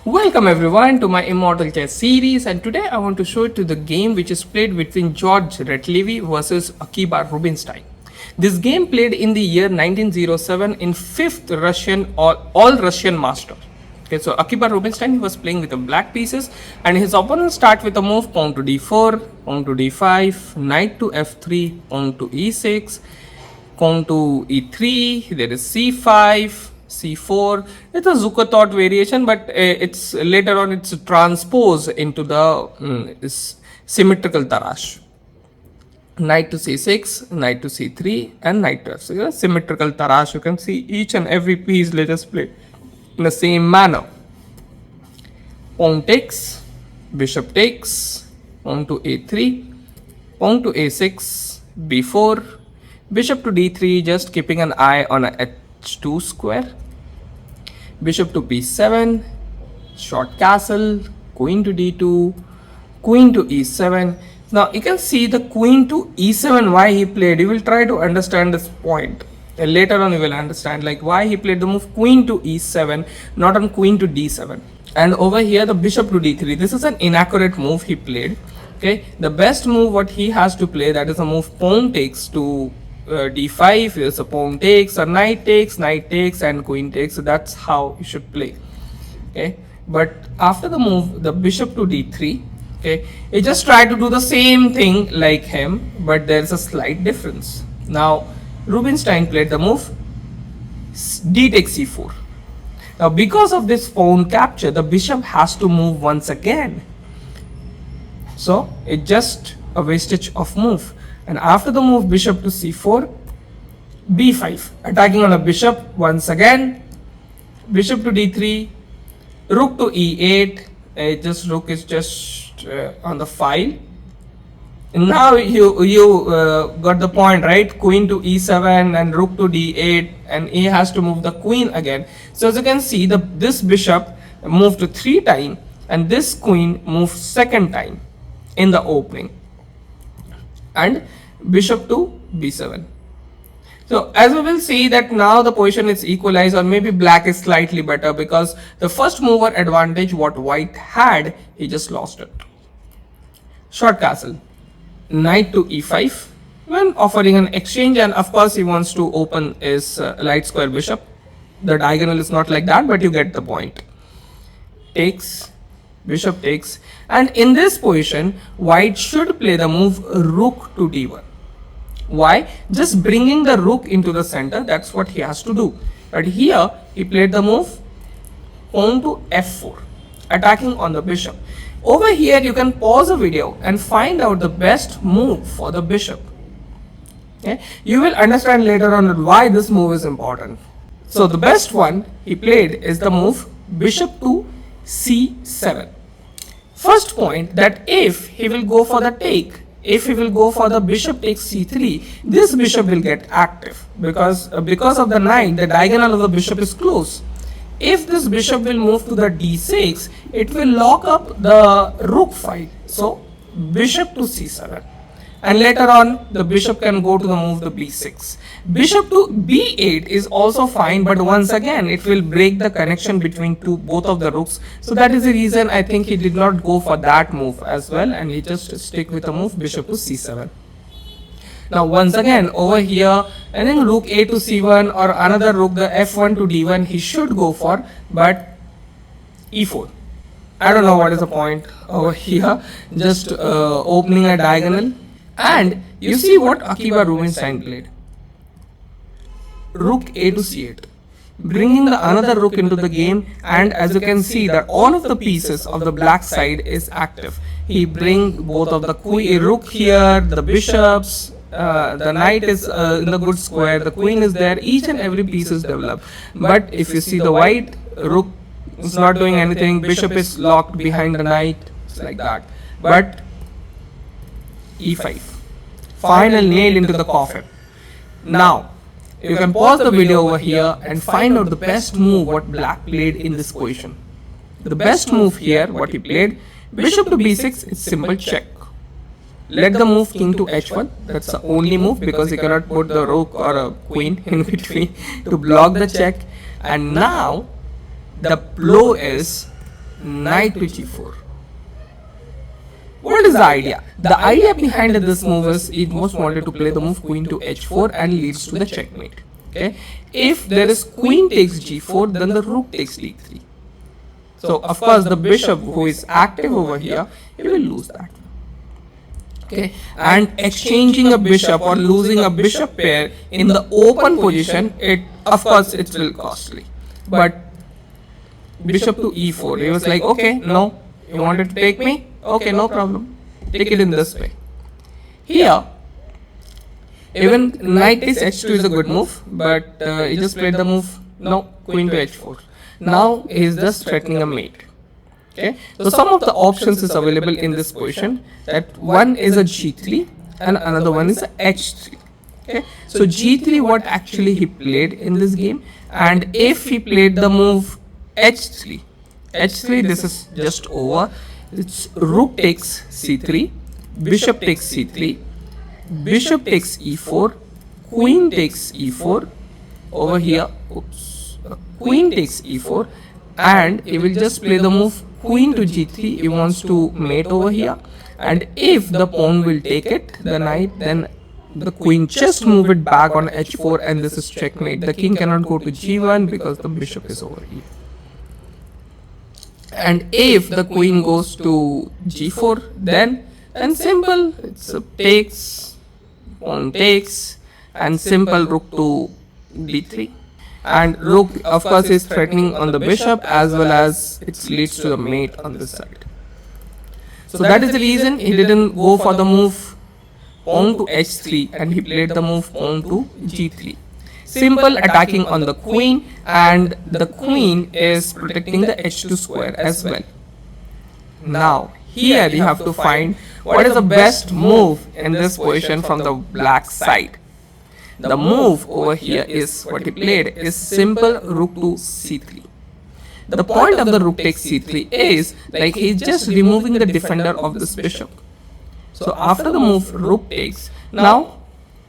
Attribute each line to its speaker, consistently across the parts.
Speaker 1: Welcome everyone to my Immortal chess series, and today I want to show it to the game which is played between Georg Rotlewi versus Akiba Rubinstein. This game played in the year 1907 in 5th Russian all Russian master. Okay, so Akiba Rubinstein, he was playing with the black pieces and his opponent start with a move pawn to d4, pawn to d5, knight to f3, pawn to e6, pawn to e3, there is c5, c4. It's a Zucker thought variation, but it's later on it's transposed into the symmetrical Tarrasch. Knight to c6, knight to c3, and knight to f6. So symmetrical Tarrasch. You can see each and every piece. Let us play in the same manner. Pawn takes, bishop takes, pawn to a3, pawn to a6, b4, bishop to d3, just keeping an eye on a h2 square, bishop to b7, short castle, queen to d2, queen to e7. Now you can see the queen to e7, why he played. You will try to understand this point. And later on you will understand like why he played the move queen to e7, not on queen to d7. And over here the bishop to d3. This is an inaccurate move he played. Okay, the best move what he has to play, that is a move pawn takes to d5. There's a pawn takes, a knight takes, and queen takes. So that's how you should play. Okay, but after the move the bishop to d3, okay, you just try to do the same thing like him, but there's a slight difference. Now Rubinstein played the move d takes c4. Now because of this pawn capture, the bishop has to move once again. So it's just a wastage of move. And after the move bishop to c4, b5, attacking on a bishop once again, bishop to d3, rook to e8, just rook is just on the file. And now you got the point, right? Queen to e7 and rook to d8, and he has to move the queen again. So as you can see, this bishop moved to 3 times and this queen moved 2nd time in the opening, and bishop to b7. So as we will see that now the position is equalized, or maybe black is slightly better because the first mover advantage what white had, he just lost it. Short castle, knight to e5 when offering an exchange, and of course he wants to open his light square bishop. The diagonal is not like that, but you get the point. Takes, bishop takes, and in this position white should play the move rook to d1. Why? Just bringing the rook into the center, that's what he has to do. But here he played the move pawn to f4, attacking on the bishop. Over here you can pause the video and find out the best move for the bishop. Okay? You will understand later on why this move is important. So the best one he played is the move bishop to c7. First point, that if he will go for the take, if he will go for the bishop takes c3, this bishop will get active because of the knight, the diagonal of the bishop is close. If this bishop will move to the d6, it will lock up the rook file. So bishop to c7, and later on the bishop can go to the move the b6. Bishop to b8 is also fine, but once again it will break the connection between both of the rooks. So that is the reason I think he did not go for that move as well, and he just stick with the move bishop to c7. Now once again over here, I think rook a to c1 or another rook, the f1 to d1 he should go for, but e4. I don't know what is the point over here, just opening a diagonal. And you see what Akiba Rubinstein played. Rook a to c8, bringing the another rook into the game, and as you can see that all of the pieces of the black side is active. He bring both of the rook here, the bishops, the knight is in the good square, the queen is there, each and every piece is developed. But if you see the white, rook is not doing anything, bishop is locked behind the knight, it's like that. But e5, final nail into the coffin. Now you can pause the video over here and find out the best move what black played in this position. The best move here what he played, bishop to b6 is simple check. Let the move king to h1, that's the only move because he cannot put the rook or a queen in between to block the check. And now the blow is knight to g4. What is the idea? The idea behind this move is it most wanted to play the move queen to h4 and leads to the checkmate. Okay, if there is queen takes g4, then the rook takes d3. So of course the bishop who is active over here, he will lose that. Okay, and exchanging a bishop or losing a bishop pair in the open position, it of course it will costly. But bishop to e4, he was like, okay, no, you wanted to take me? Okay, no problem. Take it in this way. Here, even knight takes h2 is a good move, but he just played the move, no, queen to h4. Now he is just threatening a mate. Okay, so some of the options is available in this position. That one is a g3 and another one is a h3. Okay, so g3 what actually he played in this game, and if he played the move h3, this is just over. It's rook takes c3, bishop takes c3, bishop takes e4, queen takes e4, over here, oops, queen takes e4, and he will just play the move queen to g3. He wants to mate over here, and if the pawn will take it, the knight, then the queen just move it back on h4, and this is checkmate. The king cannot go to g1 because the bishop is over here. And if the queen goes to g4, then simple, it's a takes, pawn takes, and simple rook to d3. And rook of course is threatening on the bishop, as well as it leads to the mate on this side. So that is the reason he didn't go for the move pawn to h3, and he played the move pawn to g3. Simple attacking on the queen, and the queen is protecting the h2 square as well. Now here you have to find what is the best move in this position from the black side. The move over here is what he played is simple rook to c3. The point of the rook takes c3 is like he's just removing the defender of this bishop. So after the move rook takes, now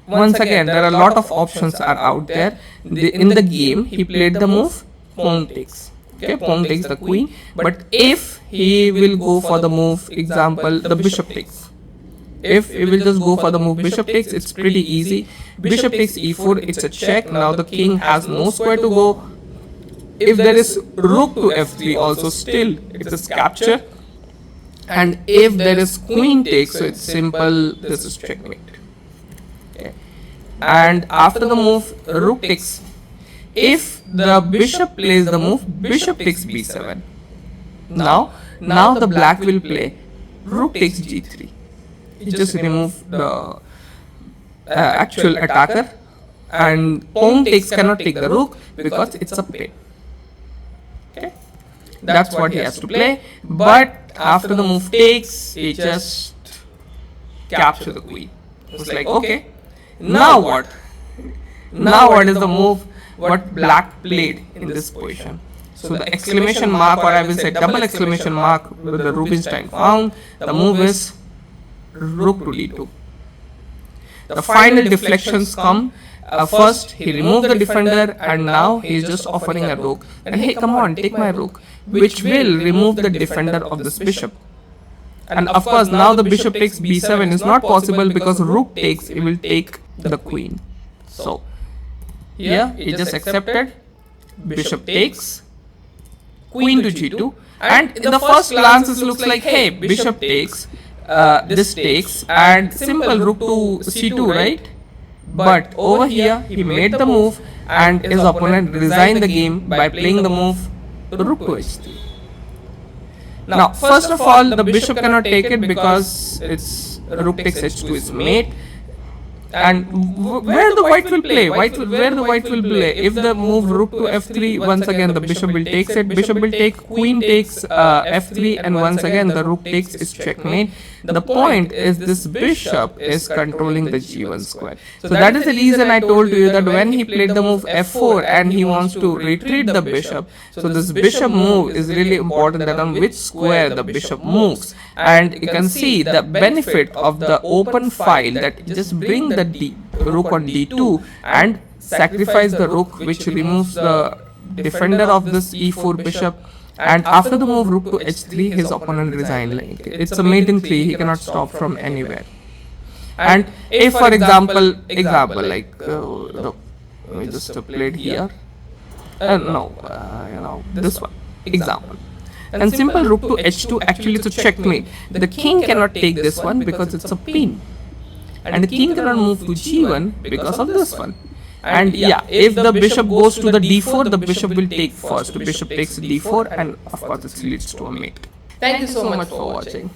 Speaker 1: once again there are a lot of options are out there. In the game he played the move pawn takes. Okay, pawn takes the queen, but if he will go for the move, example the bishop takes. If he will just go for the move bishop takes, it's pretty easy. Bishop takes e4, it's a check. Now the king has no square to go. If there is rook to f3 also, still it's a capture. And if there is queen takes, so it's simple, this is checkmate. Okay. And after the move rook takes, if the bishop plays the move bishop takes b7, now the black will play rook takes g3. He just remove the actual attacker, and pawn takes cannot take the rook because it's a pair. Okay, that's what he has to play. But after the move takes, he just capture the queen. It's like, okay, now what? Now what is the move what black played in this position? So the exclamation mark, or I will say double exclamation mark with the Rubinstein found, the move is rook to d2. The final deflections come. First he removed the defender, and now he is just offering a rook. And hey, come on, take my rook, which will remove the defender of this bishop. And of course now the bishop takes b7 is not possible because rook takes, he will take the queen. So here he just accepted, bishop takes, queen to g2, and in the first glance it looks like, hey, bishop takes, this takes, and simple rook to c2, right? But over here he made the move, and his opponent resigned the game by playing the move rook to h3. Now first of all, the bishop cannot take it because it's rook takes h2 is mate. And where the white will play? Where the white will play? If the move rook to f3, once again the bishop will take it. Bishop will take, queen takes f3, and once again the rook takes is checkmate. The point is this bishop is controlling the g1 square. So that is the reason I told you that when he played the move f4 and he wants to retreat the bishop, so this bishop move is really important, that on which square the bishop moves. And you can see the benefit of the open file, that just bring the rook on d2 and sacrifice the rook, which removes the defender of this e4 bishop, And after the move rook to h3, his opponent resigned. Like it's a mate in 3, he cannot stop from anywhere. And if, for example, we just played here. This one example. And simple rook to h2 actually to checkmate. The king cannot take this one because it's a pin, and the king cannot move to g1 because of this one. And yeah, if the bishop goes to the d4, the bishop will take first. The bishop takes d4, and of course this leads to a mate. Thank you so much for watching.